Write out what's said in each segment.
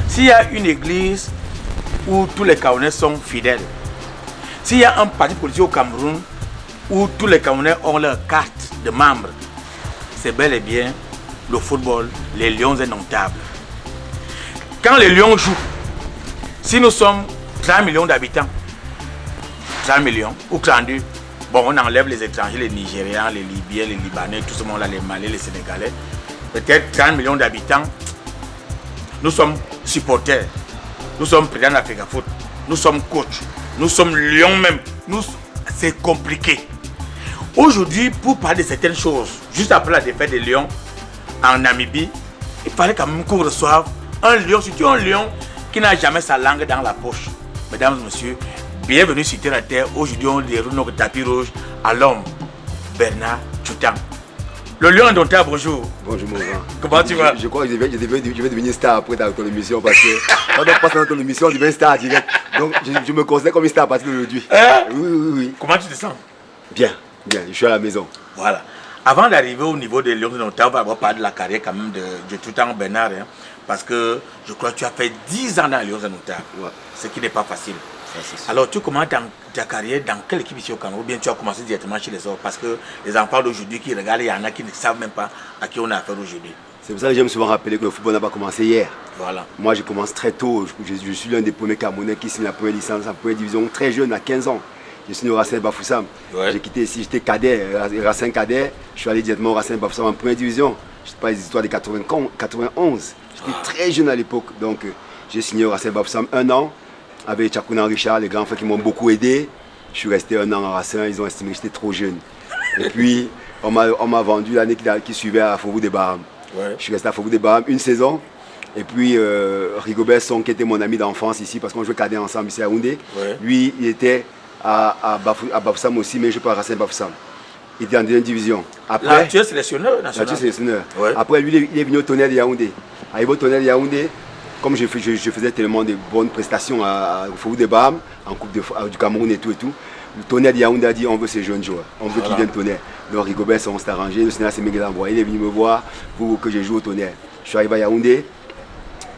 S'il y a une église où tous les Camerounais sont fidèles, s'il y a un parti politique au Cameroun où tous les Camerounais ont leur carte de membre, c'est bel et bien le football, les Lions indomptables. Quand les Lions jouent, si nous sommes 30 millions d'habitants, 30 millions ou 32, bon, on enlève les étrangers, les Nigériens, les Libyens, les Libanais, tout ce monde là, les Malais, les Sénégalais, peut-être 30 millions d'habitants, nous sommes supporters, nous sommes présidents d'Africa Foot, nous sommes coachs, nous sommes Lions même, c'est compliqué. Aujourd'hui, pour parler de certaines choses, juste après la défaite des Lions en Namibie, il fallait quand même qu'on reçoive un lion, surtout un lion qui n'a jamais sa langue dans la poche. Mesdames et messieurs, bienvenue sur Terre à Terre. Aujourd'hui, on déroule notre tapis rouge à l'homme, Bernard Tchoutan. Le lion indomptable, bonjour. Bonjour mon grand. Comment tu vas? Je crois que je vais devenir star après ton émission parce que quand on passe dans ton émission, on devient star direct. Donc je me considère comme une star à partir d'aujourd'hui. Oui. Comment tu te sens? Bien, je suis à la maison. Voilà. Avant d'arriver au niveau des lions indomptables, on va parler de la carrière quand même de Tchoutan Bernard. Hein, parce que je crois que tu as fait 10 ans dans les lions indomptables. Ouais. Ce qui n'est pas facile. Alors, tu commences ta carrière dans quelle équipe ici au Cameroun? Ou bien tu as commencé directement chez les autres? Parce que les enfants d'aujourd'hui qui regardent, il y en a qui ne savent même pas à qui on a affaire aujourd'hui. C'est pour ça que j'aime souvent rappeler que le football n'a pas commencé hier. Voilà. Moi, je commence très tôt. Je suis l'un des premiers Camerounais qui signe la première licence en première division très jeune, à 15 ans. Je suis au Racing Bafoussam. Ouais. J'ai quitté ici, j'étais cadet, Racing cadet. Je suis allé directement au Racing Bafoussam en première division. Je ne sais pas les histoires de 91. J'étais très jeune à l'époque. Donc, j'ai signé au Racing Bafoussam 1 an. Avec Tchakouna Richard, les grands frères qui m'ont beaucoup aidé. Je suis resté 1 an en Racing, ils ont estimé que j'étais trop jeune. Et puis, on m'a vendu l'année qui suivait à Faubourg des Barham. Ouais. Je suis resté à Faubourg des Barham une saison. Et puis, Rigobert Song, qui était mon ami d'enfance ici, parce qu'on jouait cadet ensemble ici à Houndé. Ouais. Lui, il était à Bafoussam aussi, mais je ne suis pas à Racing Bafoussam. Il était en deuxième division. Après, là, tu es sélectionneur national. Là, tu es sélectionneur. Ouais. Après, lui, il est venu au Tonnerre de Yaoundé. Arrivé au Tonnerre de Yaoundé, comme je faisais tellement de bonnes prestations au Faubourg des Barham, en Coupe du Cameroun et tout, le Tonnerre de Yaoundé a dit on veut ces jeunes joueurs, on veut qu'ils viennent Tonnerre. Donc Rigobert, on s'est arrangé, le Sénat s'est envoyé, il est venu me voir pour que je joue au Tonnerre. Je suis arrivé à Yaoundé,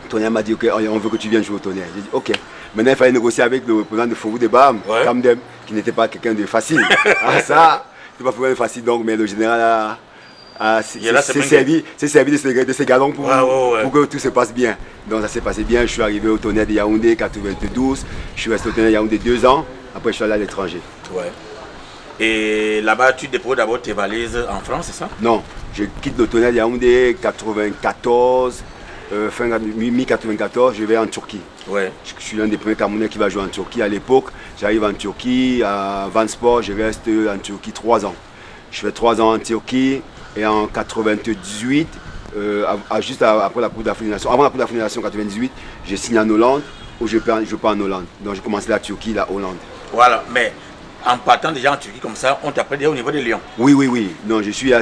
le Tonnerre m'a dit ok, on veut que tu viennes jouer au Tonnerre. J'ai dit ok. Maintenant il fallait négocier avec le président de Faubourg des Barham, Kamdem, qui n'était pas quelqu'un de facile. Ça, c'était pas vraiment facile, donc, mais le général s'est servi de ces galons pour que tout se passe bien. Donc ça s'est passé bien, je suis arrivé au Tonnerre de Yaoundé 92, je suis resté au Tonnerre de Yaoundé 2 ans, après je suis allé à l'étranger. Ouais. Et là-bas tu déposes d'abord tes valises en France, c'est ça? Non, je quitte le Tonnerre de Yaoundé 94, fin mi-94, je vais en Turquie. Ouais. Je suis l'un des premiers Camerounais qui va jouer en Turquie à l'époque. J'arrive en Turquie, à Vansport, je reste en Turquie 3 ans. Je fais 3 ans en Turquie. Et en 98, juste après la Coupe d'Afrique des Nations, avant la Coupe d'Afrique des Nations 98, je signe en Hollande, où je pars en Hollande. Donc je commence la Turquie, la Hollande. Voilà, mais en partant déjà en Turquie comme ça, on t'appelle déjà au niveau des Lions. Oui. Non, je suis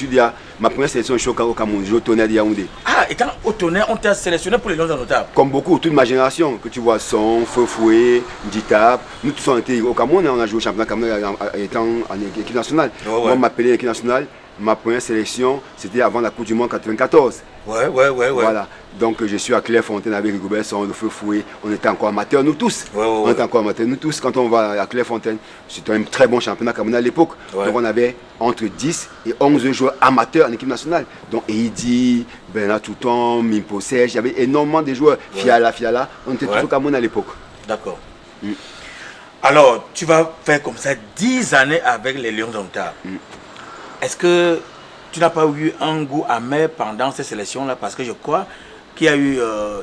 déjà, ma première sélection, je suis au Cameroun, je suis au Tonnerre de Yaoundé. Ah, et quand au Tonnerre, on t'a sélectionné pour les Lions indomptables? Comme beaucoup, toute ma génération, que tu vois, Son, Fofoué, Nditap, nous tous on était au Cameroun, on a joué au championnat Cameroun étant en équipe nationale. On m'appelait l'équipe nationale. Ma première sélection, c'était avant la Coupe du Monde 94. Ouais. Voilà. Donc je suis à Clairefontaine avec Rigobert, le Feu Fouet. On était encore amateurs, nous tous. On était encore amateurs, nous tous. Quand on va à Clairefontaine, c'était un très bon championnat camerounais à l'époque. Ouais. Donc on avait entre 10 et 11 joueurs amateurs en équipe nationale. Donc Eidi, Bernard Touton, Mimpo Serge, il y avait énormément de joueurs. Fiala. On était tous au Cameroun à l'époque. D'accord. Alors, tu vas faire comme ça 10 années avec les Lions indomptables. Est-ce que tu n'as pas eu un goût amer pendant ces sélections-là? Parce que je crois qu'il y a eu,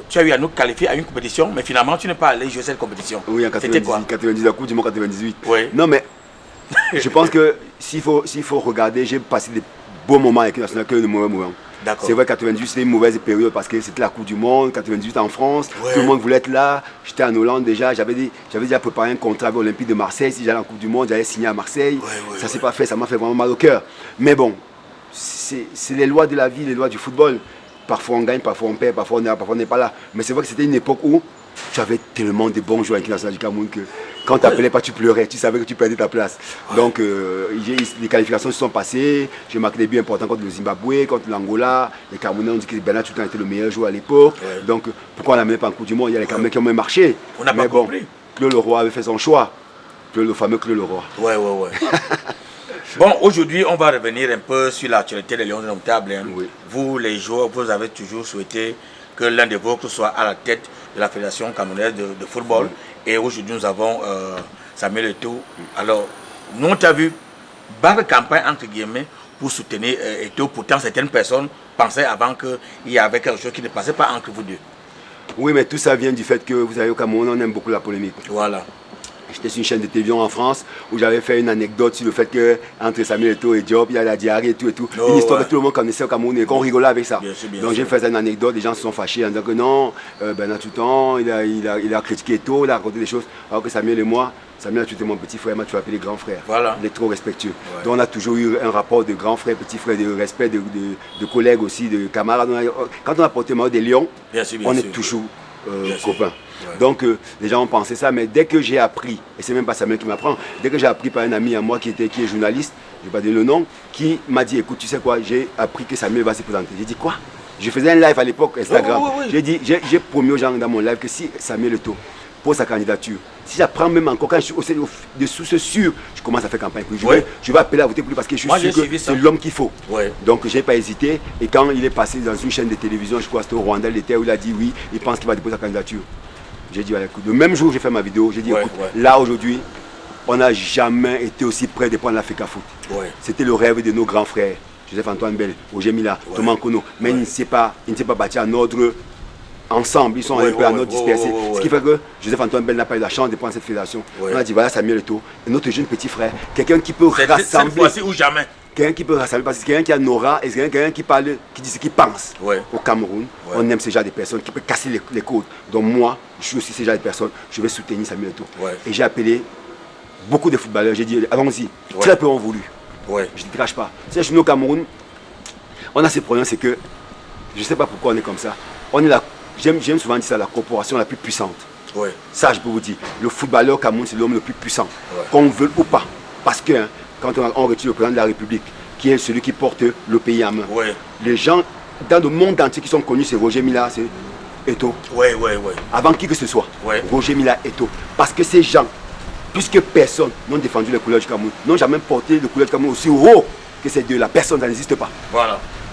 tu as eu à nous qualifier à une compétition, mais finalement tu n'es pas allé jouer cette compétition. Oui, en 90, la Coupe du Monde 98. Oui. Non, mais je pense que s'il faut regarder, j'ai passé des bons moments avec l'équipe nationale que de mauvais moments. C'est vrai, 98 c'était une mauvaise période parce que c'était la Coupe du Monde, 98 en France, tout le monde voulait être là. J'étais en Hollande déjà, j'avais déjà préparé un contrat avec l'Olympique de Marseille. Si j'allais en Coupe du Monde, j'allais signer à Marseille. Ça s'est pas fait, ça m'a fait vraiment mal au cœur. Mais bon, c'est les lois de la vie, les lois du football. Parfois on gagne, parfois on perd, parfois on n'est pas là. Mais c'est vrai que c'était une époque où tu avais tellement de bons joueurs à l'équipe nationale du Cameroun que quand tu n'appelais pas, tu pleurais, tu savais que tu perdais ta place. Donc les qualifications se sont passées, j'ai marqué des buts importants contre le Zimbabwe, contre l'Angola. Les Camerounais ont dit que Bernard Tutan était le meilleur joueur à l'époque. Donc pourquoi on n'amenait pas en Coupe du Monde? Il y a les Camerounais qui ont même marché. On n'a pas compris. Claude Leroy avait fait son choix. Le fameux Claude Leroy. Ouais. Bon, aujourd'hui, on va revenir un peu sur l'actualité des Lions Indomptables. Hein. Oui. Vous, les joueurs, vous avez toujours souhaité que l'un de vôtres soit à la tête de la Fédération camerounaise de football. Et aujourd'hui, nous avons Samuel Eto'o. Alors, nous, on t'a vu barre campagne, entre guillemets, pour soutenir Eto'o. Pourtant, certaines personnes pensaient avant qu'il y avait quelque chose qui ne passait pas entre vous deux. Oui, mais tout ça vient du fait que, vous savez, au Cameroun, on aime beaucoup la polémique. Voilà. J'étais sur une chaîne de télévision en France où j'avais fait une anecdote sur le fait que entre Samuel Eto'o et Diop, il y a la diarrhée et tout. Une histoire que tout le monde connaissait au Cameroun et qu'on rigolait avec ça. Donc j'ai fait une anecdote, les gens se sont fâchés en disant que non, Bernard Tutan, il a critiqué Eto'o, il a raconté des choses. Alors que Samuel et moi, Samuel tu es mon petit frère, moi tu vas appeler grand frère. Voilà. Il est trop respectueux. Donc on a toujours eu un rapport de grand frère, petit frère, de respect, de collègues aussi, de camarades. Quand on a porté le des Lions, on est toujours copains. Ouais. Donc les gens ont pensé ça, mais dès que j'ai appris, et c'est même pas Samuel qui m'apprend, dès que j'ai appris par un ami à moi qui est journaliste, je vais pas donner le nom, qui m'a dit écoute, tu sais quoi, j'ai appris que Samuel va se présenter. J'ai dit quoi? Je faisais un live à l'époque Instagram. J'ai dit, j'ai promis aux gens dans mon live que si Samuel Eto'o pose sa candidature, si j'apprends même encore quand je suis dessous ce sûr, je commence à faire campagne pour lui. Je vais appeler à voter pour lui parce que je suis sûr que c'est l'homme qu'il faut. Donc j'ai pas hésité, et quand il est passé dans une chaîne de télévision, je crois que c'était au Rwanda, où il a dit oui, il pense qu'il va déposer sa candidature. J'ai dit, écoute, le même jour où j'ai fait ma vidéo, j'ai dit, écoute, là aujourd'hui, on n'a jamais été aussi près de prendre l'Africa Foot. C'était le rêve de nos grands frères, Joseph-Antoine Bell, Roger Mila, Thomas Nkono. Mais il ne s'est pas bâti en ordre ensemble, ils sont un peu en ordre dispersé. Ce qui fait que Joseph-Antoine Bell n'a pas eu la chance de prendre cette fédération. On a dit, voilà Samuel Eto'o, notre jeune petit frère, quelqu'un qui peut rassembler. Cette fois-ci ou jamais. Quelqu'un qui peut rassembler, parce que quelqu'un qui a Nora et quelqu'un qui parle, qui dit ce qu'il pense. Au Cameroun, on aime ce genre de personnes qui peuvent casser les codes. Donc moi, je suis aussi ce genre de personnes, je vais soutenir Samuel Eto'o. Et j'ai appelé beaucoup de footballeurs, j'ai dit allons-y. Très peu ont voulu. Je ne crache pas. Tu sais, chez nous au Cameroun, on a ce problème, c'est que, je ne sais pas pourquoi on est comme ça, on est là, j'aime souvent dire ça, la corporation la plus puissante. Ça, je peux vous dire, le footballeur au Cameroun, c'est l'homme le plus puissant, qu'on veut ou pas. Parce que, quand on retire le président de la République, qui est celui qui porte le pays en main, les gens dans le monde entier qui sont connus, c'est Roger Mila, c'est Eto'o. Avant qui que ce soit, Roger Mila, Eto'o. Parce que ces gens, plus que personne, n'ont défendu les couleurs du Cameroun, n'ont jamais porté les couleurs du Cameroun aussi haut que ces deux-là. Personne, ça n'existe pas.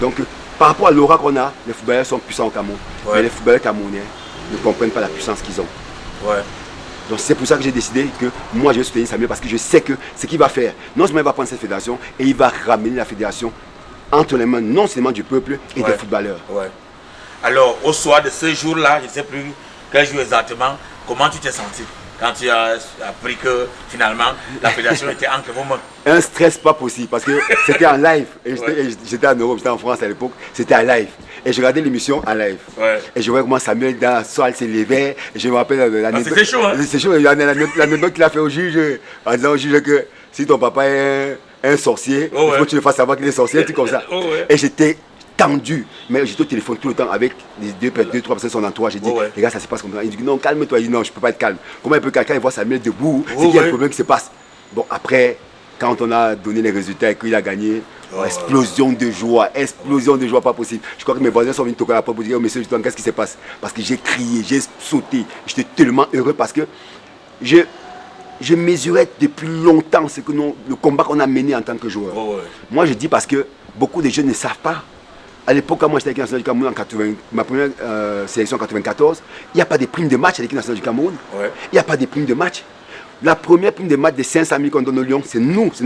Donc, par rapport à l'aura qu'on a, les footballeurs sont puissants au Cameroun. Mais les footballeurs camerounais ne comprennent pas la puissance qu'ils ont. Donc c'est pour ça que j'ai décidé que moi je vais soutenir Samuel, parce que je sais que ce qu'il va faire, non seulement il va prendre cette fédération, et il va ramener la fédération entre les mains non seulement du peuple et des footballeurs. Alors au soir de ce jour-là, je ne sais plus quel jour exactement, comment tu t'es senti quand tu as appris que finalement la fédération était entre vos mains? Un stress pas possible, parce que c'était en live, et j'étais en Europe, j'étais en France à l'époque, c'était en live. Et je regardais l'émission en live. Et je voyais comment Samuel dans la salle se levait. Et je me rappelle l'anecdote. C'était chaud, hein? C'est chaud. L'anecdote qu'il a fait au juge, en disant au juge que si ton papa est un sorcier, il faut que tu le fasses savoir qu'il est sorcier, tout comme ça. Et j'étais tendu. Mais j'étais au téléphone tout le temps avec les deux, trois personnes de son entourage. J'ai dit, les gars, ça se passe comme ça. Il dit, non, calme-toi. Il dit, non, je ne peux pas être calme. Comment il peut quelqu'un voir Samuel debout? C'est qu'il y a un problème qui se passe. Bon, après, quand on a donné les résultats et qu'il a gagné, explosion de joie pas possible. Je crois que mes voisins sont venus toquer à la porte pour dire, oh, monsieur, qu'est-ce qui se passe? Parce que j'ai crié, j'ai sauté, j'étais tellement heureux parce que je mesurais depuis longtemps le combat qu'on a mené en tant que joueur. Moi je dis parce que beaucoup de jeunes ne savent pas. À l'époque, quand moi j'étais avec l'équipe nationale du Cameroun en 80, ma première sélection en 94, il n'y a pas de prime de match à l'équipe nationale du Cameroun. Il n'y a pas de prime de match. La première prime de match de 500 000 qu'on donne au Lyon, c'est nous. Je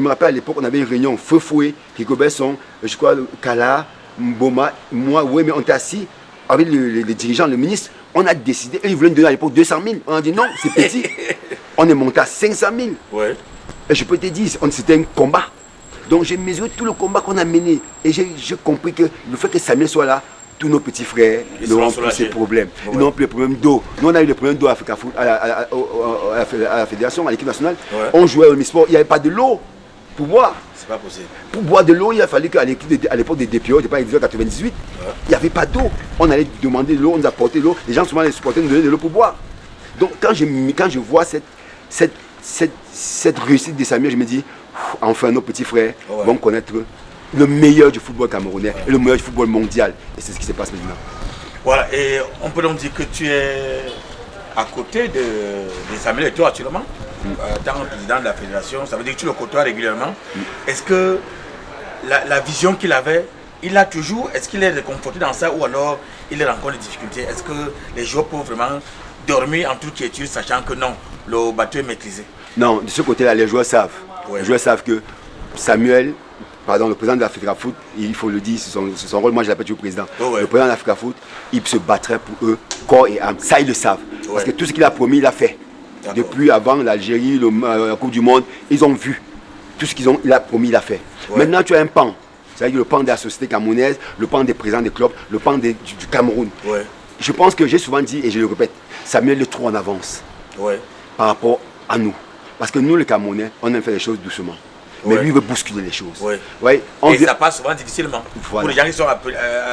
me rappelle à l'époque, on avait une réunion, Feu Foué, Rigobert Song, je crois, Kala, Mboma, moi, mais on était assis avec les dirigeants, le ministre. On a décidé, et ils voulaient nous donner à l'époque 200 000. On a dit non, c'est petit. On est monté à 500 000. Et je peux te dire, c'était un combat. Donc j'ai mesuré tout le combat qu'on a mené. Et j'ai compris que le fait que Samuel soit là, tous nos petits frères n'auront plus ces problèmes. Ils n'ont plus les problèmes d'eau. Nous, on a eu les problèmes d'eau à la fédération, à l'équipe nationale. On jouait au Misport, il n'y avait pas de l'eau. pour boire. C'est pas possible. Pour boire de l'eau, il a fallu qu'à l'époque des DPO, c'était pas 1998, il n'y avait pas d'eau. On allait demander de l'eau, on nous apportait de l'eau. Les gens, souvent, les supporters nous donnaient de l'eau pour boire. Donc, quand je vois cette réussite de Samuel, je me dis, enfin, nos petits frères vont connaître le meilleur du football camerounais et le meilleur du football mondial. Et c'est ce qui se passe maintenant. Voilà, et on peut donc dire que tu es à côté de Samuel Eto'o actuellement, tant que président de la fédération, ça veut dire que tu le côtoies régulièrement. Est-ce que la vision qu'il avait, il l'a toujours, est-ce qu'il est réconforté dans ça ou alors il rencontre des difficultés? Est-ce que les joueurs peuvent vraiment dormir en toute quiétude, sachant que non, le bateau est maîtrisé? Non, de ce côté-là, les joueurs savent. Ouais. Les joueurs savent que Samuel, pardon, le président de l'Africa Foot, il faut le dire, c'est son rôle, moi je l'appelle toujours président. Le président de l'Africa Foot, il se battrait pour eux, corps et âme. Ça, ils le savent. Parce que tout ce qu'il a promis, il a fait. Depuis avant l'Algérie, la Coupe du Monde, ils ont vu. Tout ce qu'il a promis, il a fait. Maintenant, tu as un pan. C'est-à-dire le pan de la société camerounaise, le pan des présidents des clubs, le pan du Cameroun. Je pense que j'ai souvent dit, et je le répète, Samuel est trop en avance par rapport à nous. Parce que nous, les Camerounais, on aime faire les choses doucement. Mais lui, il veut bousculer les choses. Et ça passe souvent difficilement. Pour les gens qui sont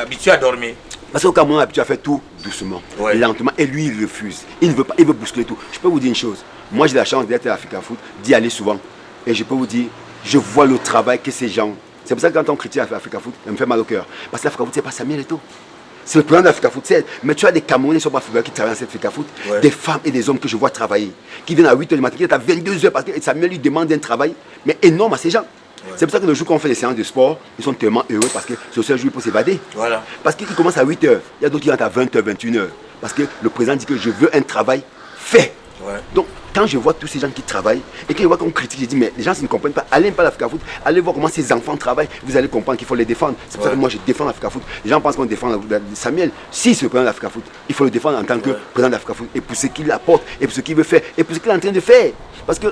habitués à dormir. Parce qu'au Cameroun, on est habitué à faire tout doucement, lentement. Et lui, il refuse. Il ne veut pas, il veut bousculer tout. Je peux vous dire une chose. Moi, j'ai la chance d'être à Africa Foot, d'y aller souvent. Et je peux vous dire, je vois le travail que ces gens... C'est pour ça que quand on critique Africa Foot, ça me fait mal au cœur. Parce que l'Africa Foot, c'est pas Samuel Eto'o. C'est le président d'Africa Foot. Mais tu as des Camerounais qui sont pas footballeurs qui travaillent dans cette Africa Foot. Des femmes et des hommes que je vois travailler. Qui viennent à 8h du matin, qui viennent à 22h parce que Samuel lui demande un travail, mais énorme à ces gens. C'est pour ça que le jour qu'on fait les séances de sport, ils sont tellement heureux parce que c'est le seul jour pour s'évader. Parce qu'ils commencent à 8h. Il y a d'autres qui rentrent à 20h, 21h. Parce que le président dit que je veux un travail fait. Donc, quand je vois tous ces gens qui travaillent et que je vois qu'on critique, je dis, mais les gens, s'ils ne comprennent pas, allez pas à l'Africa Foot, allez voir comment ces enfants travaillent, vous allez comprendre qu'il faut les défendre. C'est pour ça que moi, je défends l'Africa Foot. Les gens pensent qu'on défend Samuel. Si c'est le président de l'Africa Foot, il faut le défendre en tant que président de l'Africa Foot et pour ce qu'il apporte, et pour ce qu'il veut faire, et pour ce qu'il est en train de faire. Parce que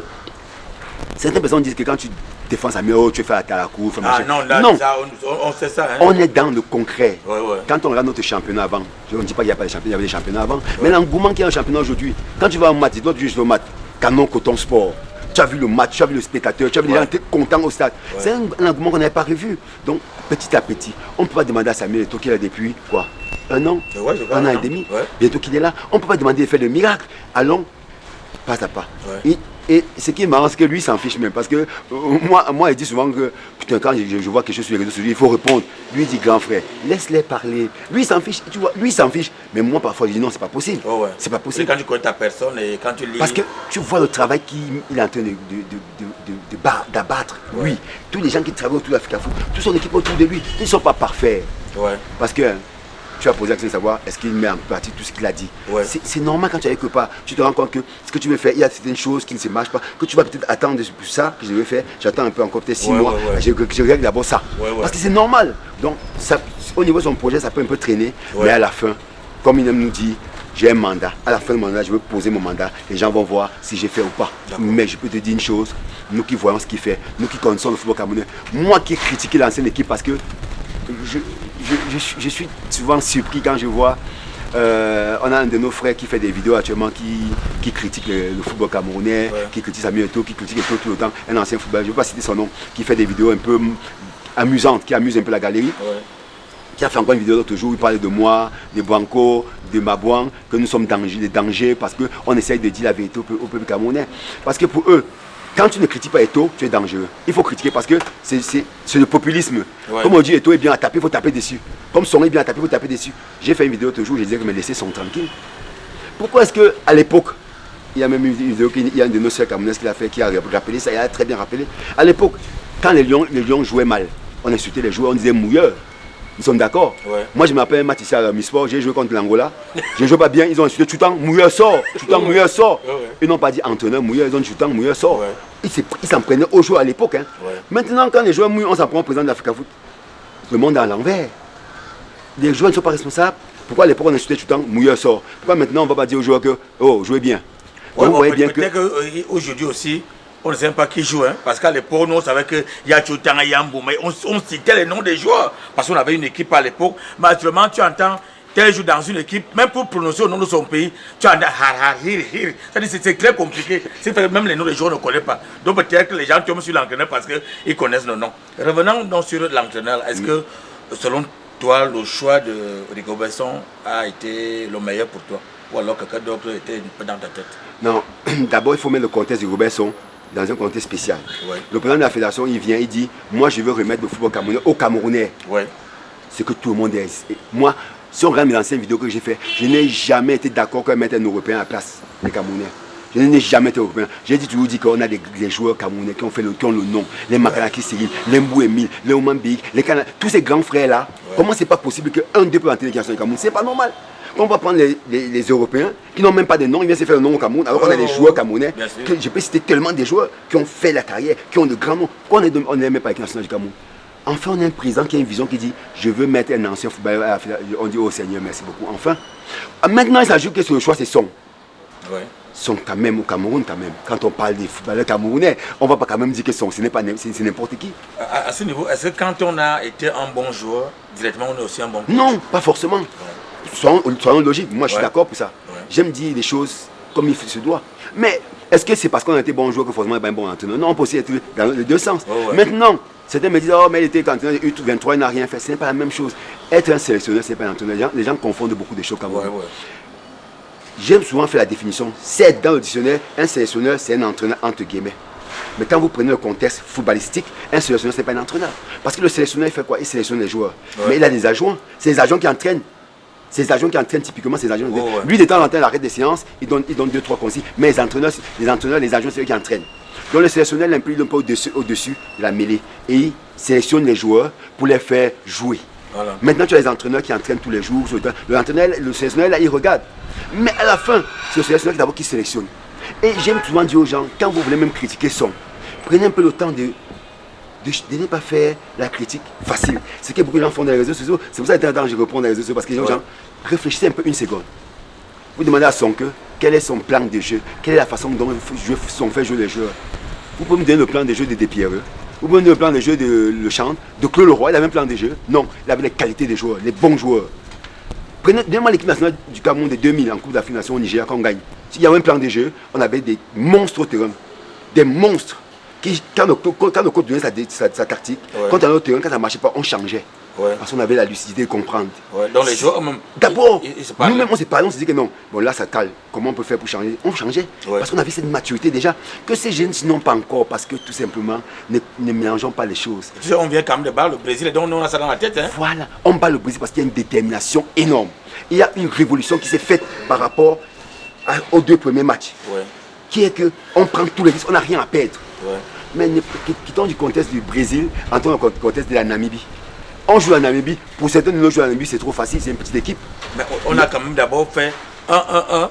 certaines personnes disent que quand tu défends Samuel, oh, tu fais à la cour, non, là, non. Ça, on sait ça. Hein. On est dans le concret. Quand on regarde notre championnat avant, je ne dis pas qu'il n'y a pas de championnat, il y avait des championnats avant, mais l'engouement qu'il y a un championnat aujourd'hui, quand tu vas en match, dis-toi tu joues au match, Canon, Coton Sport, tu as vu le match, tu as vu le spectateur, tu as vu les gens étaient contents au stade. C'est un engouement qu'on n'avait pas revu. Donc, petit à petit, on ne peut pas demander à Samuel Eto'o qu'il est là depuis quoi, un an, un an et demi, bientôt qu'il est là. On ne peut pas demander de faire le miracle. Allons pas à pas. Et ce qui est marrant, c'est que lui, il s'en fiche même. Parce que moi, il dit souvent que putain, quand je vois quelque chose sur les réseaux sociaux, il faut répondre. Lui, il dit grand frère, laisse-les parler. Lui, il s'en fiche. Tu vois, lui, il s'en fiche. Mais moi, parfois, je dis non, c'est pas possible. C'est pas possible. Et quand tu connais ta personne et quand tu lis. Parce que tu vois le travail qu'il est en train d'abattre. Oui. Tous les gens qui travaillent autour de l'Africa Foot, toute son équipe autour de lui, ils ne sont pas parfaits. Parce que tu as posé la question de savoir est-ce qu'il met en pratique tout ce qu'il a dit. C'est normal quand tu n'as quelque part. Tu te rends compte que ce que tu veux faire, il y a certaines choses qui ne se marchent pas, que tu vas peut-être attendre pour ça que je vais faire. J'attends un peu encore peut-être 6 mois. Je règle d'abord ça. Parce que c'est normal. Donc ça, au niveau de son projet, ça peut un peu traîner. Mais à la fin, comme il aime nous dire, j'ai un mandat. À la fin du mandat, je veux poser mon mandat. Les gens vont voir si j'ai fait ou pas. Mais je peux te dire une chose, nous qui voyons ce qu'il fait, nous qui connaissons le football camerounais, moi qui ai critiqué l'ancienne équipe parce que je suis souvent surpris quand je vois, on a un de nos frères qui fait des vidéos actuellement qui critique le football camerounais, qui critique Samuel Eto'o, qui critique Eto'o tout le temps, un ancien footballeur, je ne vais pas citer son nom, qui fait des vidéos un peu amusantes, qui amuse un peu la galerie. Qui a fait encore une vidéo l'autre jour, il parlait de moi, de Branco, de Mabouan, que nous sommes des dangers parce qu'on essaye de dire la vérité au peuple camerounais. Parce que pour eux, quand tu ne critiques pas Eto'o, tu es dangereux. Il faut critiquer parce que c'est le populisme. Comme on dit Eto'o est bien à taper, il faut taper dessus. Comme son est bien à taper, il faut taper dessus. J'ai fait une vidéo l'autre jour, je disais que mes laissés sont tranquilles. Pourquoi est-ce qu'à l'époque, il y a même une vidéo, il y a un de nos sœurs camerounaises qui a rappelé ça, il a très bien rappelé. À l'époque, quand les Lions jouaient mal, on insultait les joueurs, on disait mouilleurs. Ils sont d'accord. Moi, je m'appelle un match ici à Misport, j'ai joué contre l'Angola. Je ne joue pas bien, ils ont insulté tout le temps, mouilleur sort, tout le temps, mouilleur sort. Ils n'ont pas dit entraîneur, mouilleur, ils ont dit tout le temps, mouilleur sort. Ils s'en prenaient aux joueurs à l'époque. Hein. Maintenant, quand les joueurs mouillent, on s'en prend au président de l'Africa Foot. Le monde est à l'envers. Les joueurs ne sont pas responsables. Pourquoi à l'époque on insultait tout le temps, mouilleur sort? Pourquoi maintenant on ne va pas dire aux joueurs que, oh, jouez bien? Peut-être qu'aujourd'hui aussi, on ne sait pas qui joue, hein, parce qu'à l'époque, nous, on savait qu'il y a Tchotang et Yambou, mais on citait les noms des joueurs, parce qu'on avait une équipe à l'époque. Mais actuellement, tu entends tel joue dans une équipe, même pour prononcer au nom de son pays, tu as un hir. C'est très compliqué. Même les noms des joueurs ne connaissent pas. Donc peut-être que les gens tombent sur l'entraîneur parce qu'ils connaissent nos noms. Revenons donc sur l'entraîneur. Est-ce que, selon toi, le choix de Rigobert-Song a été le meilleur pour toi? Ou alors quelqu'un d'autre était un peu dans ta tête? Non, d'abord il faut mettre le contexte de Rigobert-Song dans un contexte spécial. Ouais. Le président de la fédération, il vient, il dit, moi je veux remettre le football camerounais aux Camerounais. Ouais. C'est que tout le monde est... Moi, si on regarde mes anciennes vidéos que j'ai fait, je n'ai jamais été d'accord qu'on mette un Européen à la place des Camerounais. Je n'ai jamais été Européen. J'ai toujours dit qu'on a des joueurs camerounais qui ont le nom. Les Makanaki Cyril, les Mbou Emile, les Oman Big, les Canadiens, tous ces grands frères-là. Ouais. Comment c'est pas possible qu'un d'eux peut entrer l'équipe nationale du Cameroun? C'est pas normal. On va prendre les Européens qui n'ont même pas de nom, ils viennent se faire le nom au Cameroun, alors qu'on a des joueurs camerounais. Que je peux citer tellement des joueurs qui ont fait la carrière, qui ont de grands noms. Pourquoi on ne les met pas l'équipe nationale du Cameroun? Enfin, on a un président qui a une vision qui dit je veux mettre un ancien footballeur à la finale. On dit oh Seigneur, merci beaucoup. Enfin, maintenant il s'ajoute que le choix c'est Song. Ouais. Song quand même au Cameroun, quand même. Quand on parle des footballeurs camerounais, on ne va pas quand même dire que Song, c'est n'importe qui. À ce niveau, est-ce que quand on a été un bon joueur, directement on est aussi un bon coach? Non, pas forcément. Ouais. Soyons logiques, moi je suis d'accord pour ça. Ouais. J'aime dire les choses comme il se doit. Mais est-ce que c'est parce qu'on a été bon joueur que forcément il n'est pas un bon entraîneur? Non, on peut aussi être dans les deux sens. Ouais. Maintenant, certains me disent oh mais il était entraîneur U23, il n'a rien fait. Ce n'est pas la même chose. Être un sélectionneur, ce n'est pas un entraîneur. Les gens confondent beaucoup de choses comme ça. Ouais. J'aime souvent faire la définition. C'est dans le dictionnaire, un sélectionneur, c'est un entraîneur entre guillemets. Mais quand vous prenez le contexte footballistique, un sélectionneur, ce n'est pas un entraîneur. Parce que le sélectionneur, il fait quoi? Il sélectionne les joueurs. Ouais. Mais il a des adjoints. C'est les adjoints qui entraînent. C'est les adjoints qui entraînent typiquement ces adjoints. Ouais. Lui, de temps en temps, il arrête des séances, il donne 2-3 consignes. Mais les entraîneurs, les adjoints, c'est eux qui entraînent. Donc le sélectionneur l'implique un peu au-dessus de la mêlée. Et il sélectionne les joueurs pour les faire jouer. Voilà. Maintenant, tu as les entraîneurs qui entraînent tous les jours. Le sélectionneur, là, il regarde. Mais à la fin, c'est le sélectionneur d'abord qui sélectionne. Et j'aime souvent dire aux gens, quand vous voulez même critiquer Song, prenez un peu le temps de ne pas faire la critique facile. C'est ce que beaucoup de gens font dans les réseaux sociaux. C'est pour ça que je réponds dans les réseaux sociaux. Parce que les gens réfléchissez un peu une seconde. Vous demandez à Song quel est son plan de jeu, quelle est la façon dont Song fait jouer les joueurs. Vous pouvez me donner le plan de jeu de Despierreux. Vous pouvez me donner le plan de jeu de Le Chant, de Claude Leroy. Il avait un plan de jeu. Non, il avait les qualités des joueurs, les bons joueurs. Donnez-moi l'équipe nationale du Cameroun de 2000 en Coupe d'Afrique Nation au Nigeria quand on gagne. S'il y avait un plan de jeu, on avait des monstres au terrain. Des monstres. Quand le coach donnait sa tactique, quand on allait au terrain, quand ça ne marchait pas, on changeait. Ouais. Parce qu'on avait la lucidité de comprendre. Ouais. Donc les joueurs même. D'abord, nous-mêmes on s'est parlé, on s'est dit que non, bon là ça cale, comment on peut faire pour changer? On changeait. Ouais. Parce qu'on avait cette maturité déjà, que ces jeunes sinon pas encore, parce que tout simplement, ne mélangeons pas les choses. Tu sais, on vient quand même de battre le Brésil et donc on a ça dans la tête. Hein? Voilà, on bat le Brésil parce qu'il y a une détermination énorme. Il y a une révolution qui s'est faite par rapport aux 2 premiers matchs. Ouais. Qui est qu'on prend tous les risques, on n'a rien à perdre. Ouais. Mais quittons du contexte du Brésil, entrons dans le contexte de la Namibie. On joue à Namibie, pour certains de nos joueurs à Namibie, c'est trop facile, c'est une petite équipe. Mais on a quand même d'abord fait 1-1-1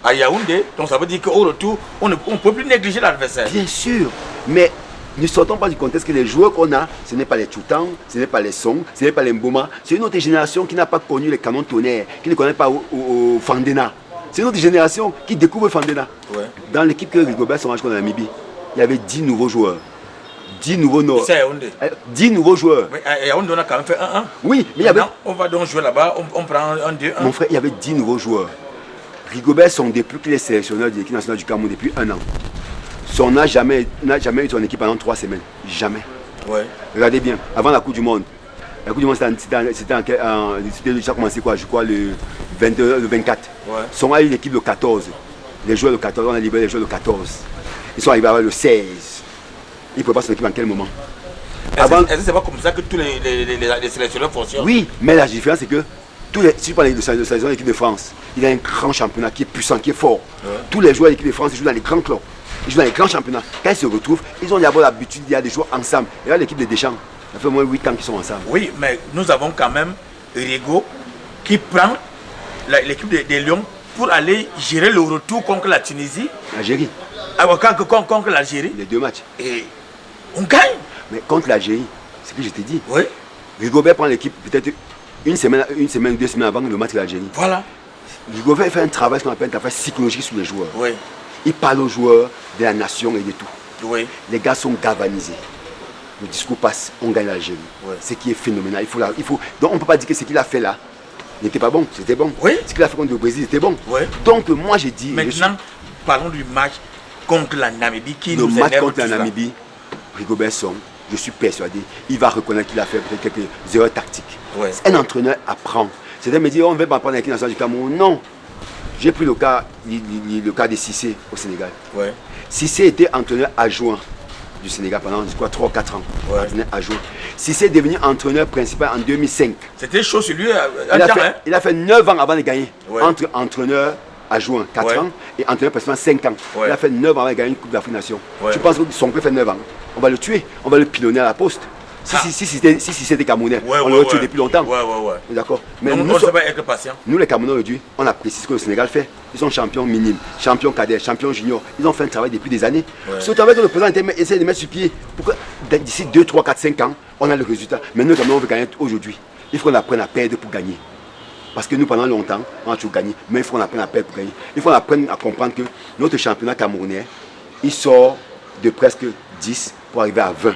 à Yaoundé, donc ça veut dire qu'au retour, on ne peut plus négliger l'adversaire. Bien sûr, mais ne sortons pas du contexte que les joueurs qu'on a, ce n'est pas les Choutang, ce n'est pas les Song, ce n'est pas les Mboma, c'est une autre génération qui n'a pas connu les canons tonnerres, qui ne connaît pas au Fandena. C'est une autre génération qui découvre Fandena. Ouais. Dans l'équipe que Rigobert-Song a joué en Namibie, il y avait 10 nouveaux joueurs. 10 nouveaux Nord. 10 nouveaux joueurs. Mais à Yaoundé, on a quand même fait 1-1. Oui, mais il y avait... on va donc jouer là-bas, on prend 1-2-1. Mon frère, il y avait 10 nouveaux joueurs. Rigobert-Song, depuis qu'il est sélectionneur de l'équipe nationale du Cameroun depuis 1 an, Song n'a jamais eu son équipe pendant 3 semaines. Jamais. Ouais. Regardez bien, avant la Coupe du Monde. La Coupe du Monde, c'était déjà commencé quoi? Je crois le 24. Ouais. Song a eu l'équipe de 14. Les joueurs de 14, on a libéré les joueurs de 14. Ils sont arrivés à le 16. Il ne peut pas son équipe en quel moment? Est-ce que c'est pas comme ça que tous les sélectionneurs fonctionnent? Oui, mais la différence c'est que si tu parles de sélection de l'équipe de France, il a un grand championnat qui est puissant, qui est fort. Ouais. Tous les joueurs de l'équipe de France, ils jouent dans les grands clubs. Ils jouent dans les grands championnats. Quand ils se retrouvent, ils ont d'abord l'habitude d'y aller jouer ensemble. Et là, l'équipe de Deschamps, ça fait au moins 8 ans qu'ils sont ensemble. Oui, mais nous avons quand même Rigo qui prend l'équipe des Lions pour aller gérer le retour contre la Tunisie. L'Algérie. Contre l'Algérie. Les 2 matchs. Et on gagne. Mais contre l'Algérie, c'est ce que je t'ai dit. Oui. Rigobert prend l'équipe peut-être une semaine, 2 semaines avant le match de l'Algérie. Voilà. Rigobert fait un travail, ce qu'on appelle un travail psychologique sur les joueurs. Oui. Il parle aux joueurs de la nation et de tout. Oui. Les gars sont galvanisés. Le discours passe, on gagne l'Algérie. Oui. Ce qui est phénoménal. Donc on ne peut pas dire que ce qu'il a fait là, n'était pas bon, c'était bon. Oui. Ce qu'il a fait contre le Brésil, c'était bon. Oui. Donc moi j'ai dit... Maintenant, parlons du match contre la Namibie qui le nous match énerve contre la tous là. Namibie, Rigobert Song, je suis persuadé, il va reconnaître qu'il a fait peut-être quelques erreurs tactiques. Ouais. Un entraîneur apprend. C'est-à-dire me dire, on ne va pas prendre l'équipe nationale du Cameroun. Non. J'ai pris le cas de Cissé au Sénégal. Ouais. Cissé était entraîneur adjoint du Sénégal pendant 3 ou 4 ans. Ouais. Entraîneur adjoint. Cissé est devenu entraîneur principal en 2005. C'était chaud sur lui. Il a fait 9 ans avant de gagner. Ouais. Entre entraîneur adjoint 4 Ouais. ans et entraîneur principal 5 ans. Ouais. Il a fait 9 ans avant de gagner une Coupe d'Afrique Nation. Ouais. Tu penses que son père fait 9 ans? On va le tuer, on va le pilonner à la poste. Si c'était Camerounais, on l'aurait tué depuis longtemps. Ouais. D'accord. Mais Donc, nous, on ne pas être patient. nous, les Camerounais aujourd'hui, on apprécie ce que le Sénégal fait. Ils sont champions minimes, champions cadets, champions juniors. Ils ont fait un travail depuis des années. Ouais. Ce travail que le président essaie de mettre sur pied pour que d'ici 2, 3, 4, 5 ans, on a le résultat. Mais nous, les Camerounais, on veut gagner aujourd'hui. Il faut qu'on apprenne à perdre pour gagner. Parce que nous, pendant longtemps, on a toujours gagné. Mais il faut qu'on apprenne à perdre pour gagner. Il faut qu'on apprenne à comprendre que notre championnat camerounais, il sort de presque 10 pour arriver à 20.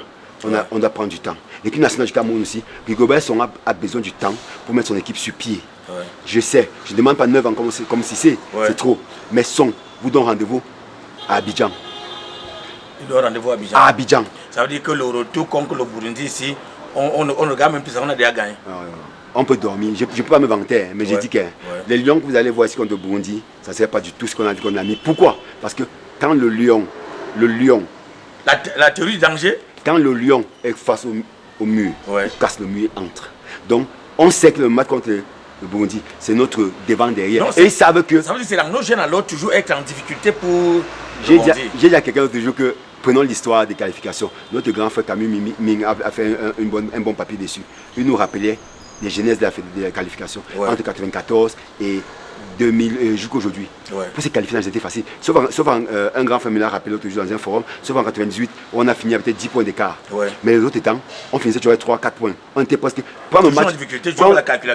On doit prendre du temps. L'équipe nationale du Cameroun aussi, Rigobert Song a besoin du temps pour mettre son équipe sur pied. Ouais. Je sais, je ne demande pas 9 ans comme si c'est trop. Mais Song vous donne rendez-vous à Abidjan. Il doit rendez-vous à Abidjan. À Abidjan. Ça veut dire que le retour contre le Burundi ici, on regarde même plus, on a déjà gagné. On peut dormir, je ne peux pas me vanter, mais j'ai dit que les lions que vous allez voir ici contre le Burundi, ça ne sert pas du tout ce qu'on a dit qu'on a mis. Pourquoi? Parce que quand le lion, la théorie du danger. Quand le lion est face au mur, Ouais. il casse le mur et entre. Donc, on sait que le match contre le Burundi, c'est notre devant derrière. Non, et ils savent que... Ça veut dire que c'est là, nos jeunes alors toujours être en difficulté pour... J'ai dit à quelqu'un l'autre jour que, prenons l'histoire des qualifications. Notre grand frère Camille Ming a fait un bon papier dessus. Il nous rappelait les genèses de la qualification entre 1994 et 2000 jusqu'à aujourd'hui. Ouais. Pour ces qualifications, c'était facile. Sauf un grand frère me l'a rappelé l'autre jour dans un forum, sauf en 98, où on a fini avec peut-être 10 points d'écart. Ouais. Mais les autres temps, on finissait sur 3-4 points. On était presque. Prends un match.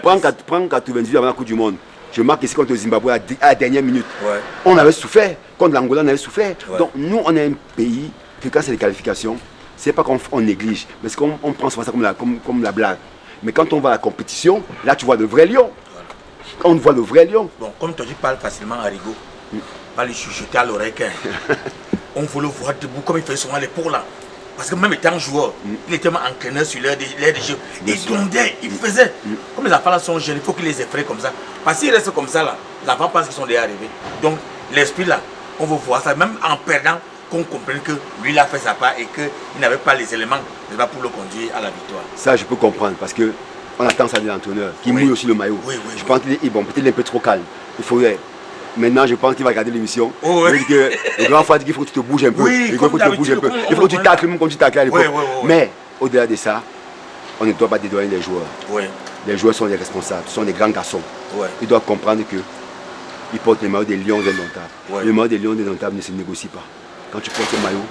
Prends 98 avant la Coupe du Monde. Je marque ici contre le Zimbabwe à la dernière minute. Ouais. On avait souffert. Contre l'Angola, on avait souffert. Ouais. Donc nous, on est un pays que quand c'est les qualifications, c'est pas qu'on néglige, mais c'est qu'on prend souvent ça comme la blague. Mais quand on va à la compétition, là tu vois le vrai lion. On voit le vrai lion. Bon, comme toi tu parles facilement à Rigo, pas les chuchoter à l'oreille. On veut le voir debout comme il fait souvent les pour là. Parce que même étant joueur, il était entraîneur sur l'air des jeux. Il dondait, il faisait. Comme les enfants là sont jeunes, il faut qu'ils les effraient comme ça. Parce qu'ils restent comme ça là, les enfants pensent qu'ils sont déjà arrivés. Donc l'esprit là, on veut voir ça, même en perdant, qu'on comprenne que lui il a fait sa part et qu'il n'avait pas les éléments pour le conduire à la victoire. Ça je peux comprendre parce que on attend ça de l'entraîneur qui mouille aussi le maillot. Je pense qu'il est bon, peut-être un peu trop calme. Il faudrait. Maintenant, je pense qu'il va regarder l'émission. Le grand frère dit qu'il faut que tu te bouges un peu. Il faut que tu te bouges un peu. Il faut que tu tacles même comme tu taclais à l'époque. Mais au-delà de ça, on ne doit pas dédouaner les joueurs. Les joueurs sont les responsables, ce sont des grands garçons. Ils doivent comprendre qu'ils portent le maillot des Lions indomptables. Le maillot des Lions indomptables ne se négocie pas. Quand tu portes le maillot,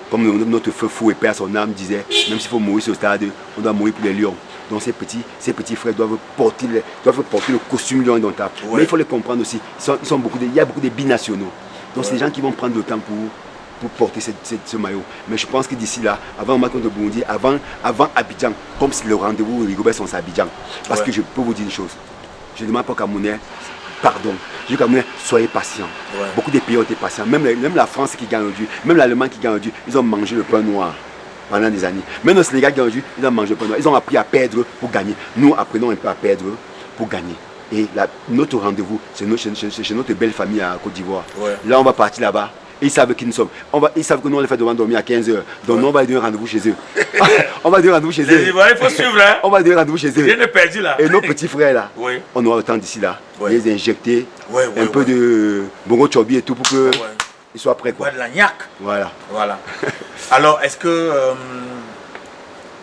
comme notre feu fou et père son âme disait, même s'il faut mourir sur le stade, on doit mourir pour les Lions. Donc ces petits frères doivent porter le costume lion indomptable. Mais il faut les comprendre aussi. Il y a beaucoup de binationaux. Donc c'est des gens qui vont prendre le temps pour porter ce maillot. Mais je pense que d'ici là, avant le match contre le Burundi, avant Abidjan, comme si le rendez-vous Rigobert Song c'est Abidjan. Parce que je peux vous dire une chose. Je ne demande pas aux Camerounais pardon. Je dis aux Camerounais, soyez patients. Beaucoup de pays ont été patients. Même la France qui gagne aujourd'hui, même l'Allemagne qui gagne aujourd'hui, ils ont mangé le pain noir pendant des années. Même le Sénégal qui gagne aujourd'hui, ils ont mangé le pain noir. Ils ont appris à perdre pour gagner. Nous apprenons un peu à perdre pour gagner. Et notre rendez-vous, c'est chez notre belle famille à Côte d'Ivoire. Là, on va partir là-bas. Ils savent qui nous sommes. Ils savent que nous, on les fait devant dormir à 15h. Donc, nous, on va leur donner rendez-vous chez eux. On va donner rendez-vous chez eux. Il faut suivre. Hein? On va donner rendez-vous chez eux. Rien de perdu là. Et nos petits frères là, on aura le temps d'ici là. Les injecter un peu de bongo chobi et tout pour qu'ils soient prêts. Quoi. De la gnac. Voilà. Alors, est-ce que,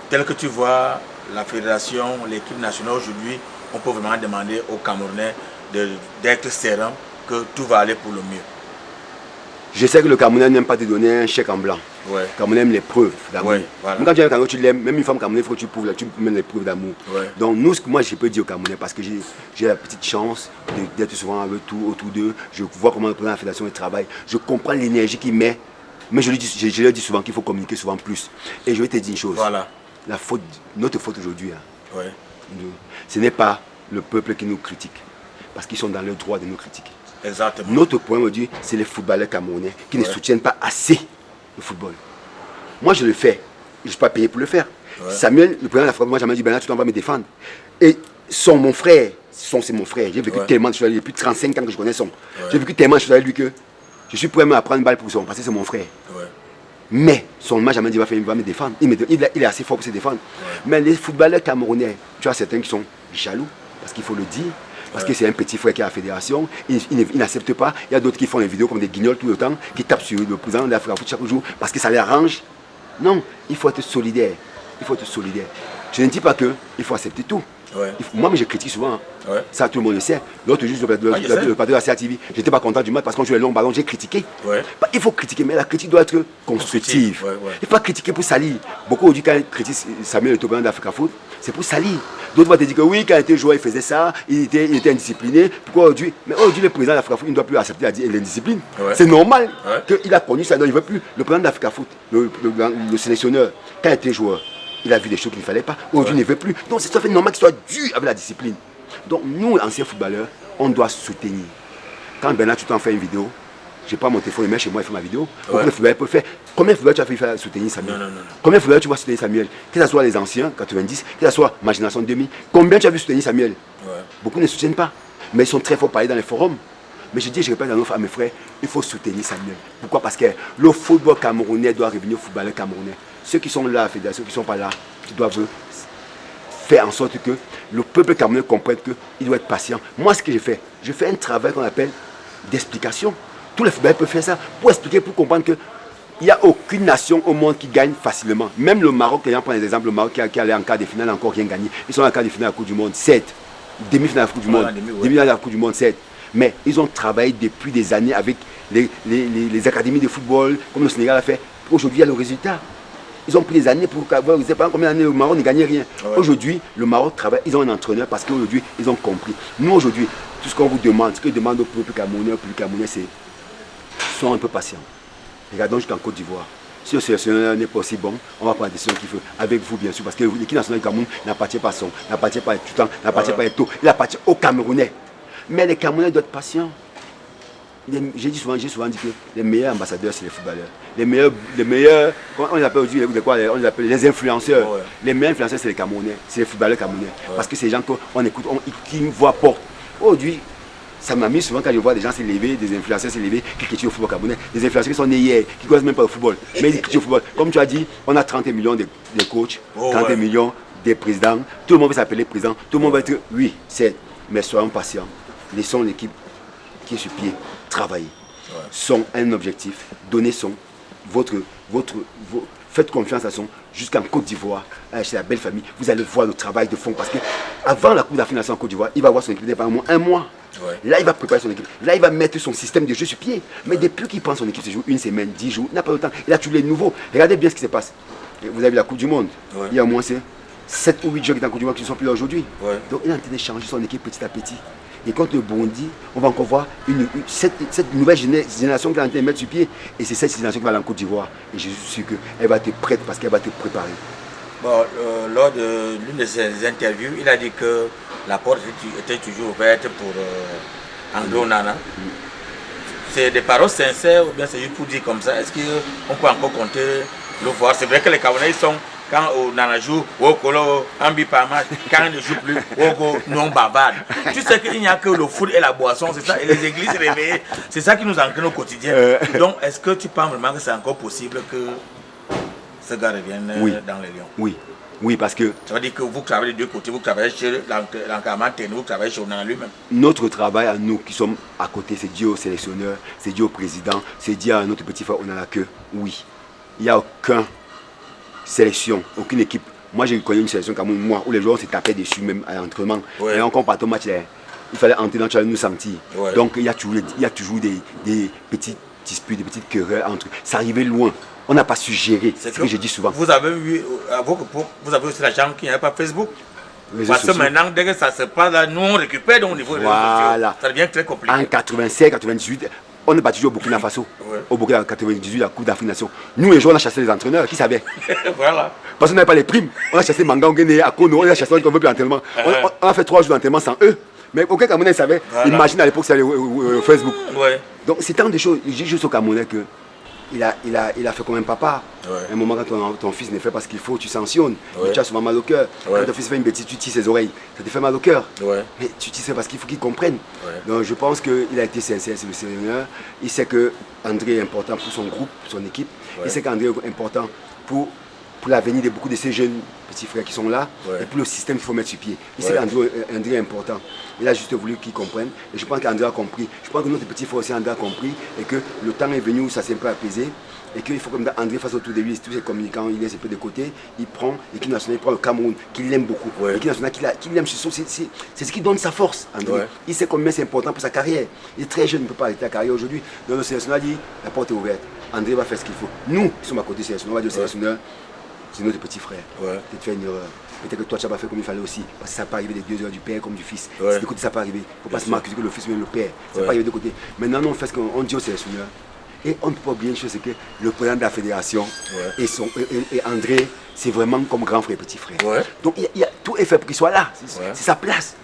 tel que tu vois la fédération, l'équipe nationale aujourd'hui, on peut vraiment demander aux Camerounais d'être sereins, que tout va aller pour le mieux? Je sais que le Camerounais n'aime pas te donner un chèque en blanc. Le Camerounais aime les preuves d'amour. Même quand tu es un Camerounais, tu l'aimes, même une femme Camerounais, il faut que tu prouves, tu mets les preuves d'amour. Donc nous, moi je peux dire aux Camerounais, parce que j'ai la petite chance d'être souvent avec autour d'eux, je vois comment le président de la fédération travaille, je comprends l'énergie qu'il met, mais je leur dis souvent qu'il faut communiquer souvent plus. Et je vais te dire une chose, notre faute aujourd'hui, ce n'est pas le peuple qui nous critique. Parce qu'ils sont dans le droit de nous critiquer. Exactement. Notre point, me dit, c'est les footballeurs camerounais qui ne soutiennent pas assez le football. Moi, je le fais. Je ne suis pas payé pour le faire. Samuel, le président de la France, moi, j'ai dit, ben tu vas me défendre. Et mon frère, c'est mon frère. J'ai vécu tellement de choses avec lui. Depuis 35 ans que je connais son. J'ai vécu tellement de choses avec lui que je suis prêt à prendre une balle pour son, parce que c'est mon frère. Mais son m'a jamais dit il va me défendre. Il est assez fort pour se défendre. Mais les footballeurs camerounais, tu as certains qui sont jaloux, parce qu'il faut le dire, parce que c'est un petit frère qui est à la fédération, il n'accepte pas. Il y a d'autres qui font des vidéos comme des guignols tout le temps, qui tapent sur le président de l'Afrique chaque jour parce que ça les arrange. Non, il faut être solidaire. Il faut être solidaire. Je ne dis pas qu'il faut accepter tout. Moi, mais je critique souvent. Ça, tout le monde le sait. L'autre jour, le patron de la CATV, je n'étais pas content du match parce qu'on jouait le long ballon, j'ai critiqué. Il faut critiquer, mais la critique doit être constructive. Il ne faut pas critiquer pour salir. Beaucoup ont dit quand ils critiquent Samuel Eto'o d'Africa Foot, c'est pour salir. D'autres vont te dire que oui, quand il était joueur, il faisait ça, il était indiscipliné. Pourquoi aujourd'hui? Mais aujourd'hui, le président d'Africa Foot, il ne doit plus accepter l'indiscipline. C'est normal qu'il a connu ça, donc il ne veut plus. Le président d'Africa Foot, le sélectionneur, quand il était joueur, il a vu des choses qu'il ne fallait pas. Aujourd'hui, il ne veut plus. Donc, c'est tout à fait normal qu'il soit dû avec la discipline. Donc, nous, anciens footballeurs, on doit soutenir. Quand Bernard, tu t'en fais une vidéo, je n'ai pas mon téléphone, il met chez moi, il fait ma vidéo. Combien de footballeurs peut faire? Combien de footballeurs tu as fait faire soutenir Samuel? Non. Combien de footballeurs tu vas soutenir Samuel? Que ce soit les anciens, 90, que ce soit ma génération 2000. Combien tu as vu soutenir Samuel? Beaucoup ne soutiennent pas. Mais ils sont très forts pour aller dans les forums. Mais je dis, je répète à mes frères, il faut soutenir Samuel. Pourquoi? Parce que le football camerounais doit revenir au footballeur camerounais. Ceux qui sont là à la fédération, qui ne sont pas là, qui doivent faire en sorte que le peuple camerounais comprenne qu'il doit être patient. Moi, ce que je fais un travail qu'on appelle d'explication. Tous les footballeurs peuvent faire ça pour expliquer, pour comprendre qu'il n'y a aucune nation au monde qui gagne facilement. Même le Maroc, on prend des exemples, le Maroc qui allait en quart de finale n'a encore rien gagné. Ils sont en quart de finale à la Coupe du Monde, 7. Demi-finale à la Coupe du Monde, demi-finale à la Coupe du Monde, 7. Mais ils ont travaillé depuis des années avec les académies de football, comme le Sénégal a fait. Aujourd'hui, il y a le résultat. Ils ont pris des années pour avoir, je ne sais pas combien d'années, le Maroc ne gagnait rien. Aujourd'hui, le Maroc travaille, ils ont un entraîneur parce qu'aujourd'hui, ils ont compris. Nous, aujourd'hui, tout ce qu'on vous demande, ce que demande au peuple camerounais, c'est soyez un peu patient. Regardons jusqu'en Côte d'Ivoire. Si le sélectionneur n'est pas aussi bon, on va prendre la décision qu'il faut. Avec vous, bien sûr, parce que l'équipe nationale du Cameroun n'appartient pas à son, n'appartient pas à tout temps, n'appartient pas à tout, il appartient aux Camerounais. Mais les Camerounais doivent être patients. J'ai souvent dit que les meilleurs ambassadeurs, c'est les footballeurs. Les meilleurs, on les appelle aujourd'hui, on les appelle les influenceurs. Les meilleurs influenceurs, c'est les Camerounais, c'est les footballeurs camerounais. Parce que c'est les gens qu'on écoute, qui nous voient porte. Aujourd'hui, ça m'amuse souvent quand je vois des gens s'élever, des influenceurs s'élever, qui critiquent au football camerounais. Des influenceurs qui sont nés hier, qui ne connaissent même pas le football, mais ils critiquent au football. Comme tu as dit, on a 30 millions de coachs, 30 millions de présidents. Tout le monde veut s'appeler président, tout le monde veut être, oui, c'est. Mais soyons patients. Laissons l'équipe qui est sur pied travailler. Son un objectif, donner faites confiance à son, jusqu'en Côte d'Ivoire, chez la belle famille, vous allez voir le travail de fond. Parce que avant la Coupe d'Afrique en Côte d'Ivoire, il va voir son équipe pendant un mois. Là, il va préparer son équipe. Là, il va mettre son système de jeu sur pied. Mais depuis qu'il prend son équipe, se joue une semaine, 10 jours, il n'a pas le temps. Il a tous les nouveaux. Regardez bien ce qui se passe. Vous avez la Coupe du Monde. Il y a au moins 7 ou 8 joueurs qui sont en Côte d'Ivoire qui ne sont plus là aujourd'hui. Donc, il est en train de changer son équipe petit à petit. Et quand le Burundi, on va encore voir cette nouvelle génération qui est en train de mettre sur pied. Et c'est cette génération qui va aller en Côte d'Ivoire. Et je suis sûr qu'elle va être prête parce qu'elle va te préparer. Bon, lors de l'une de ses interviews, il a dit que la porte était toujours ouverte pour André Onana. C'est des paroles sincères ou bien c'est juste pour dire comme ça? Est-ce qu'on peut encore compter le voir? C'est vrai que les Camerounais sont, quand Onana joue, un but par match, quand il ne joue plus, non bavard. Tu sais qu'il n'y a que le foot et la boisson, c'est ça, et les églises réveillées, c'est ça qui nous entraîne au quotidien. Donc, est-ce que tu penses vraiment que c'est encore possible que ce gars revienne dans les Lions? Oui, parce que... Ça veut dire que vous travaillez des deux côtés, vous travaillez chez l'encadrement technique, vous travaillez chez Onana lui-même. Notre travail à nous qui sommes à côté, c'est dit au sélectionneur, c'est dit au président, c'est dit à notre petit frère Onana que oui, il n'y a aucune sélection, aucune équipe. Moi j'ai connu une sélection comme moi où les joueurs se tapaient dessus même à l'entraînement. Et on compare au match, il fallait entrer dans le nous sentir. Donc il y a toujours des petites disputes, des petites querelles entre. Ça arrivait loin. On n'a pas su gérer, c'est ce que je dis souvent. Vous avez eu, vous avez aussi la jambe qui n'y avait pas Facebook. Parce que maintenant, dès que ça se passe là, nous on récupère donc au niveau des réseaux sociaux. Ça devient très compliqué. En 87, 98, on est parti jouer au Burkina Faso. Ouais. Au Burkina 98, la Coupe d'Afrique Nation. Nous, les joueurs, on a chassé les entraîneurs. Qui savaient? Voilà. Parce qu'on n'avait pas les primes. On a chassé Manga, Nguéné, Akono, on a chassé, on ne veut plus d'entraînement. On a fait 3 jours d'entraînement sans eux. Mais aucun Camerounais savait. Voilà. Imagine à l'époque, c'était Facebook. Ouais. Donc, c'est tant de choses. Je dis juste au Camerounais que il a fait comme un papa. Ouais. À un moment, quand ton fils ne fait pas ce qu'il faut, tu sanctionnes. Ouais. Tu as souvent mal au cœur. Ouais. Quand ton fils fait une bêtise, tu tisses ses oreilles. Ça te fait mal au cœur. Ouais. Mais tu sais parce qu'il faut qu'il comprenne. Ouais. Donc je pense qu'il a été sincère, c'est le sélectionneur. Il sait que André est important pour son groupe, pour son équipe. Ouais. Il sait qu'André est important pour l'avenir de beaucoup de ces jeunes petits frères qui sont là. Ouais. Et pour le système qu'il faut mettre sur pied. Il Ouais. sait qu'André est important. Il a juste voulu qu'il comprenne. Et je pense qu'André a compris. Je pense que notre petit frère aussi André a compris. Et que le temps est venu où ça s'est un peu apaisé. Et qu'il faut que André fasse autour de lui, tous ses communicants, il laisse un peu de côté, il prend l'équipe nationale, il prend le Cameroun, qu'il aime beaucoup. Ouais. L'équipe nationale qu'il aime, c'est ce qui donne sa force, André. Ouais. Il sait combien c'est important pour sa carrière. Il est très jeune, il ne peut pas arrêter la carrière aujourd'hui. Donc le sélectionneur dit, la porte est ouverte. André va faire ce qu'il faut. Nous, qui sommes à côté du sélectionneur, on va dire au sélectionneur, c'est notre petit frère. Ouais. Peut-être fait une erreur. Peut-être que toi tu n'as pas fait comme il fallait aussi. Parce que ça peut arriver des deux heures du père comme du fils. Ouais. C'est de côté ça peut arriver. Il ne faut pas Bien se m'accuser que le fils ou même le père. Ça Ouais. peut arriver de côté. Maintenant, nous, on fait ce qu'on dit au sélectionneur. Et on ne peut pas oublier une chose, c'est que le président de la fédération Ouais. et André, c'est vraiment comme grand frère et petit frère. Ouais. Donc tout est fait pour qu'il soit là. Ouais. C'est sa place.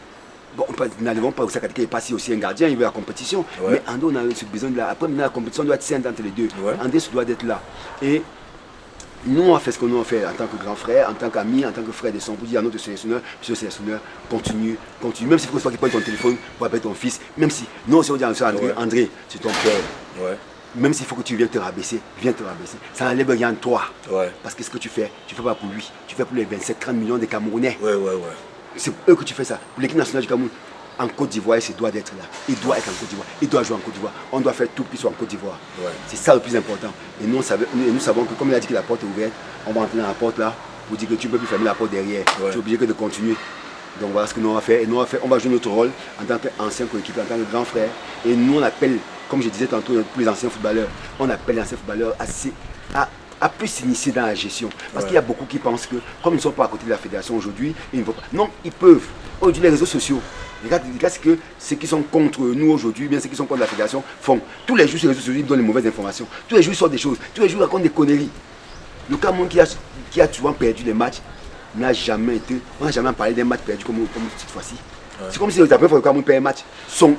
Bon, n'allons pas au Sakatika, il passe aussi un gardien, il veut la compétition. Ouais. Mais André, on a ce besoin de là. Après, maintenant, la compétition doit être saine entre les deux. Ouais. André se doit d'être là. Et nous, on a fait ce qu'on a fait en tant que grand frère, en tant qu'ami, en tant que frère de son. Pour dire à notre sélectionneur, monsieur le sélectionneur, continue. Même s'il faut qu'il prenne ton téléphone pour appeler ton fils, même si. Non, si on dit à André, Ouais. André, c'est ton père. Ouais. Même s'il faut que tu viennes te rabaisser, viens te rabaisser. Ça n'enlève rien de toi. Ouais. Parce que ce que tu fais pas pour lui. Tu fais pour les 27-30 millions de Camerounais. Ouais. Ouais. C'est pour eux que tu fais ça. Pour l'équipe nationale du Cameroun, en Côte d'Ivoire, il doit être là. Il doit être en Côte d'Ivoire. Il doit jouer en Côte d'Ivoire. On doit faire tout pour qu'il soit en Côte d'Ivoire. Ouais. C'est ça le plus important. Et nous, nous savons que comme il a dit que la porte est ouverte, on va entrer dans la porte là pour dire que tu ne peux plus fermer la porte derrière. Ouais. Tu es obligé que de continuer. Donc voilà ce que nous on va faire. Et nous on va jouer notre rôle en tant qu'ancien coéquipier, en tant que grand frère. Et nous on appelle, comme je disais tantôt, tous les anciens footballeurs, on appelle les anciens footballeurs à plus s'initier dans la gestion. Parce Ouais. qu'il y a beaucoup qui pensent que, comme ils ne sont pas à côté de la fédération aujourd'hui, ils ne vont pas. Non, ils peuvent. Aujourd'hui, les réseaux sociaux, regarde ce que ceux qui sont contre nous aujourd'hui, bien ceux qui sont contre la fédération, font. Tous les jours sur les réseaux sociaux, ils donnent les mauvaises informations. Tous les jours, ils sortent des choses. Tous les jours, ils racontent des conneries. Le Cameroun qui a souvent perdu les matchs, on n'a jamais parlé d'un match perdu comme cette fois-ci. Ouais. C'est comme si la première fois que le Cameroun perd un match. Son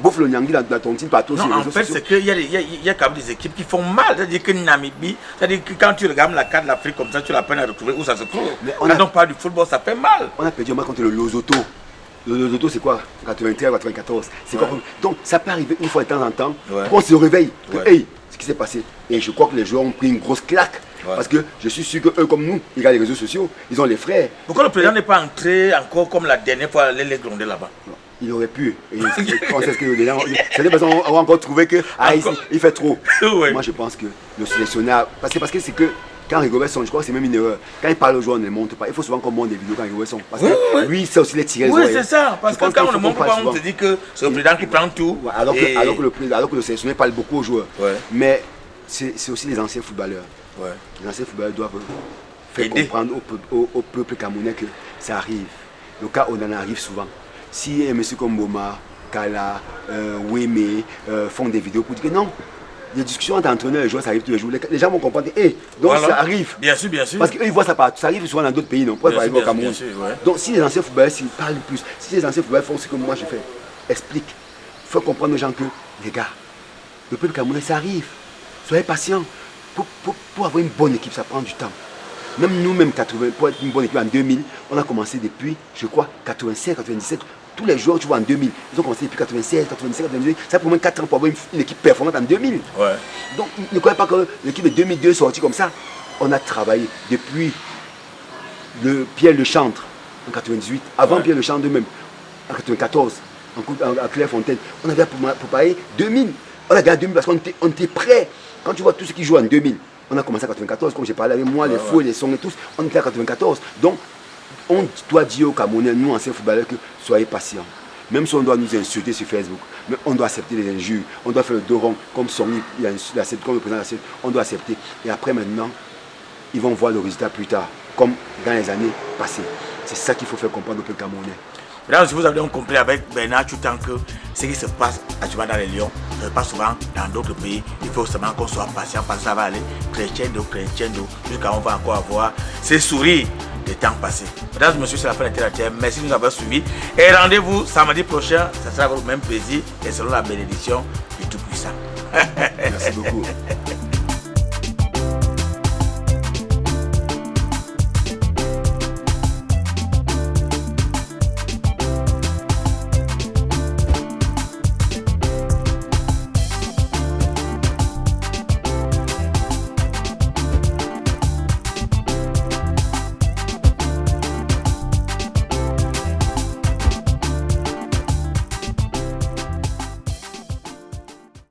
bouffe le Nyangui dans ton team partout sur les Non, en réseaux fait, sociaux. c'est qu'il y a quand même des équipes qui font mal. C'est-à-dire que Namibie, c'est-à-dire que quand tu regardes la carte de l'Afrique comme ça, tu as la peine à retrouver où ça se trouve. Mais Quand on parle du football, ça fait mal. On a perdu un match contre le Losoto. Le Losoto, c'est quoi 93 ou 94. C'est quoi Ouais. Donc, ça peut arriver une fois de temps en temps. Ouais. On se réveille. Que, Ouais. hey, ce qui s'est passé. Et je crois que les joueurs ont pris une grosse claque. Ouais. Parce que je suis sûr qu'eux, comme nous, ils regardent les réseaux sociaux. Ils ont les frères. Pourquoi le président n'est pas entré encore comme la dernière fois aller les gronder là-bas? Il aurait pu. Et on sait ce que les gens. Certaines personnes ont encore trouvé que il fait trop. Ouais. Moi, je pense que le sélectionneur. Parce que c'est que. Quand Rigobert sonne, je crois que c'est même une erreur. Quand il parle aux joueurs, on ne les montre pas. Il faut souvent qu'on montre des vidéos quand Rigobert sonne. Parce que Ouais. lui, c'est aussi les tirer. Oui, c'est ça. Parce Je que pense quand qu'il on ne faut montre qu'on pas, parle on souvent. te dit que c'est le président qui prend tout. Ouais, Et- alors que le sélectionneur parle beaucoup aux joueurs. Ouais. Mais c'est aussi les anciens footballeurs. Ouais. Les anciens footballeurs doivent faire Aider. comprendre au peuple camerounais que ça arrive. Le cas, on en arrive souvent. Si un monsieur comme Boma, Kala, Weme font des vidéos pour dire que non, les discussions entre entraîneurs et joueurs, ça arrive tous les jours. Les gens vont comprendre que, donc Voilà. ça arrive. Bien sûr, bien sûr. Parce qu'eux, ils voient ça partout. Ça arrive souvent dans d'autres pays, non? Pourquoi Bien ça sûr, arrive au bien Cameroun? sûr, ouais. Donc, si les anciens footballeurs s'ils parlent plus, si les anciens footballeurs font ce que moi je fais, explique, faut comprendre aux gens que, les gars, le peuple camerounais, ça arrive. Soyez patients. Pour avoir une bonne équipe, ça prend du temps. Même nous-mêmes, pour être une bonne équipe en 2000, on a commencé depuis, je crois, 96, 97. Tous les joueurs, tu vois, en 2000, ils ont commencé depuis 96, 97, 98. Ça prend au moins 4 ans pour avoir une équipe performante en 2000. Ouais. Donc, ne croyez pas que l'équipe de 2002 est sortie comme ça. On a travaillé depuis Pierre Lechantre en 98, avant Ouais. Pierre Lechantre même, en 94, à Clairefontaine. On avait préparé 2000. On a gagné 2000 parce qu'on était prêts. Quand tu vois tous ceux qui jouent en 2000, on a commencé en 94, comme j'ai parlé avec moi, les fous, les sons et tous, on était en 94. Donc, on doit dire aux Camerounais, nous, anciens footballeurs, que soyez patients. Même si on doit nous insulter sur Facebook, mais on doit accepter les injures, on doit faire le dos rond, comme Sonny, comme le président l'a on doit accepter. Et après, maintenant, ils vont voir le résultat plus tard, comme dans les années passées. C'est ça qu'il faut faire comprendre au peuple camerounais. Mesdames, si vous avez donc compris avec Bernard Tchoutan que ce qui se passe actuellement dans les Lions ne se passe souvent dans d'autres pays. Il faut seulement qu'on soit patient parce que ça va aller crescendo, jusqu'à on va encore avoir ces sourires des temps passés. Mesdames et messieurs, c'est la fin de la terre. Merci de nous avoir suivis. Et rendez-vous samedi prochain. Ça sera avec le même plaisir et selon la bénédiction du Tout-Puissant. Merci beaucoup.